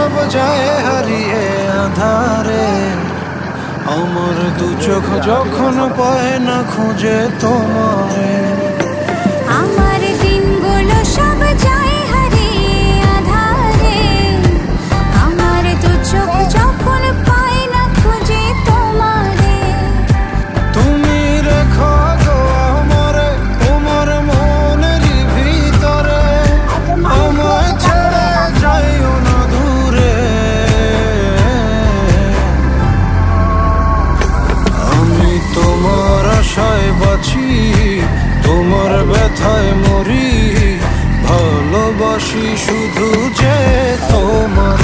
সব যায় হারিয়ে আধারে। আমার দু চোখ যখন পায় না খুঁজে তোমায়, আমার দিনগুলো সব যায় হারিয়ে আধারে। আমার দু চোখ যখন পায় না খুঁজে তোমারে। তুমি রেখো গো আমারে তোমার মনেরই ভিতরে, আমায় ছেড়ে যাইও না দূরে। আমি তোমার আশায় বাঁচি, তোমার ব্যথায় মরি, ভালোবাসি শুধু যে তোমার।